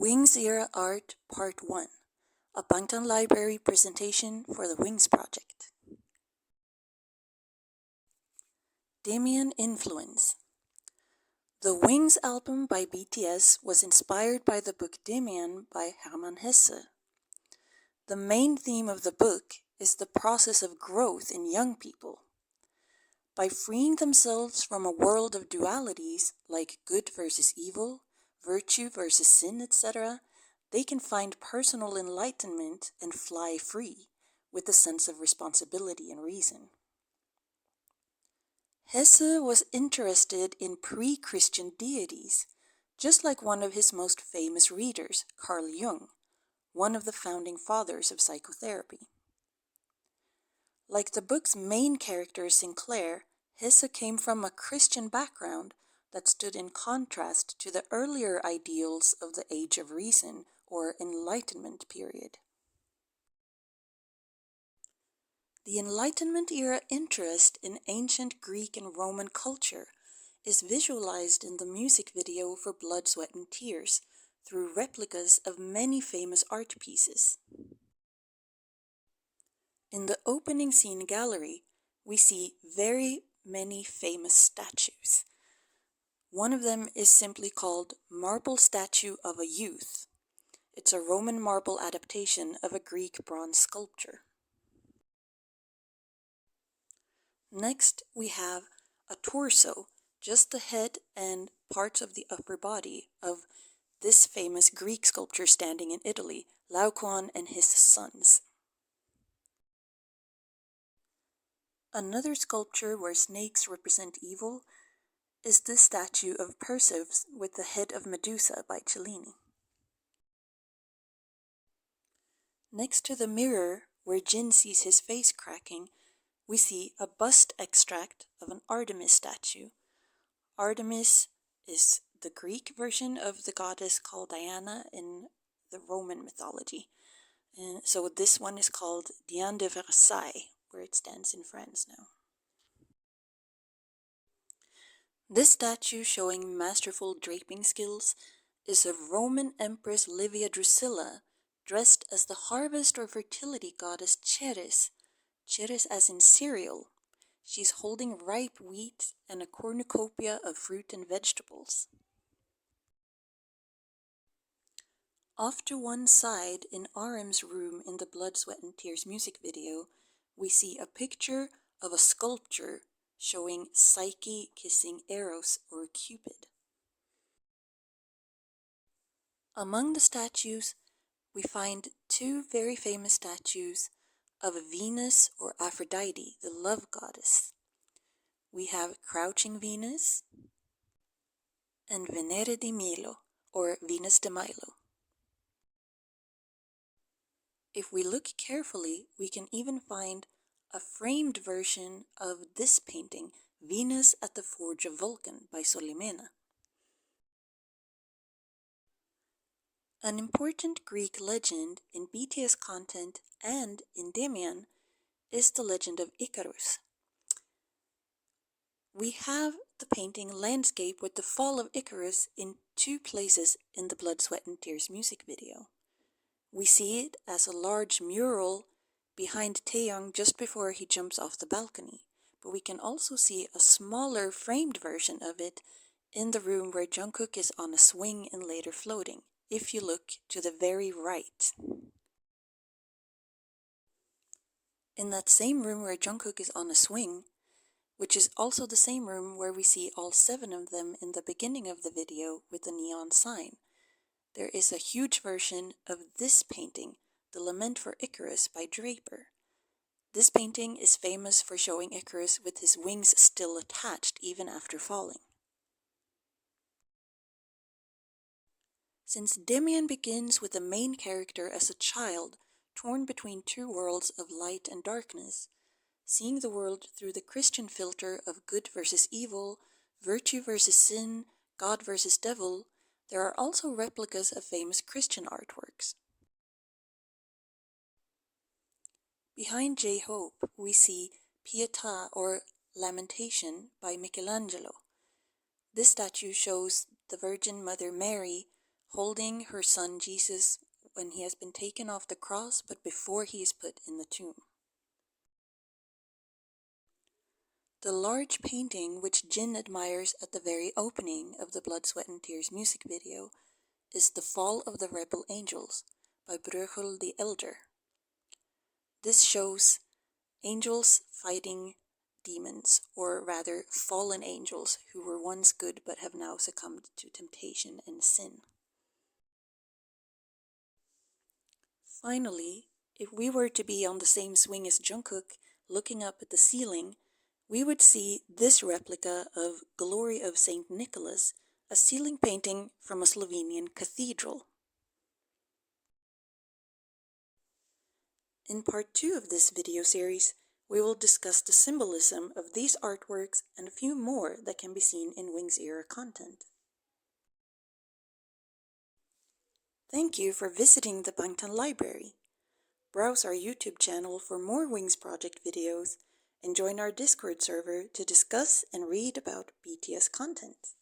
Wings Era Art Part 1, a Bangtan Library presentation for the Wings project. Damian Influence. The Wings album by BTS was inspired by the book Damian by Hermann Hesse. The main theme of the book is the process of growth in young people. By freeing themselves from a world of dualities like good versus evil, virtue versus sin, etc., they can find personal enlightenment and fly free with a sense of responsibility and reason. Hesse was interested in pre-Christian deities, just like one of his most famous readers, Carl Jung, one of the founding fathers of psychotherapy. Like the book's main character, Sinclair, Hesse came from a Christian background that stood in contrast to the earlier ideals of the Age of Reason or Enlightenment period. The Enlightenment era interest in ancient Greek and Roman culture is visualized in the music video for Blood, Sweat and Tears through replicas of many famous art pieces. In the opening scene gallery, we see very many famous statues. One of them is simply called Marble Statue of a Youth. It's a Roman marble adaptation of a Greek bronze sculpture. Next, we have a torso, just the head and parts of the upper body of this famous Greek sculpture standing in Italy, Laocoon and his sons. Another sculpture where snakes represent evil is this statue of Perseus with the head of Medusa by Cellini. Next to the mirror, where Jin sees his face cracking, we see a bust extract of an Artemis statue. Artemis is the Greek version of the goddess called Diana in the Roman mythology. And so this one is called Diane de Versailles, where it stands in France now. This statue, showing masterful draping skills, is of Roman Empress Livia Drusilla, dressed as the harvest or fertility goddess Ceres, Ceres as in cereal. She's holding ripe wheat and a cornucopia of fruit and vegetables. Off to one side, in Arim's room in the Blood, Sweat and Tears music video, we see a picture of a sculpture showing Psyche kissing Eros or Cupid. Among the statues, we find two very famous statues of Venus or Aphrodite, the love goddess. We have Crouching Venus and Venere di Milo, or Venus de Milo. If we look carefully, we can even find a framed version of this painting, Venus at the Forge of Vulcan by Solimena. An important Greek legend in BTS content and in Damian is the legend of Icarus. We have the painting landscape with the fall of Icarus in two places in the Blood, Sweat and Tears music video. We see it as a large mural behind Taeyong just before he jumps off the balcony, but we can also see a smaller framed version of it in the room where Jungkook is on a swing and later floating, if you look to the very right. In that same room where Jungkook is on a swing, which is also the same room where we see all 7 of them in the beginning of the video with the neon sign, there is a huge version of this painting, The Lament for Icarus by Draper. This painting is famous for showing Icarus with his wings still attached even after falling. Since Damian begins with the main character as a child, torn between two worlds of light and darkness, seeing the world through the Christian filter of good versus evil, virtue versus sin, God versus devil, there are also replicas of famous Christian artworks. Behind J-Hope, we see Pietà or Lamentation by Michelangelo. This statue shows the Virgin Mother Mary holding her son Jesus when he has been taken off the cross, but before he is put in the tomb. The large painting which Jin admires at the very opening of the Blood, Sweat and Tears music video is The Fall of the Rebel Angels by Bruegel the Elder. This shows angels fighting demons, or rather fallen angels who were once good but have now succumbed to temptation and sin. Finally, if we were to be on the same swing as Jungkook, looking up at the ceiling, we would see this replica of Glory of St. Nicholas, a ceiling painting from a Slovenian cathedral. In part 2 of this video series, we will discuss the symbolism of these artworks and a few more that can be seen in Wings era content. Thank you for visiting the Bangtan Library. Browse our YouTube channel for more Wings project videos and join our Discord server to discuss and read about BTS content.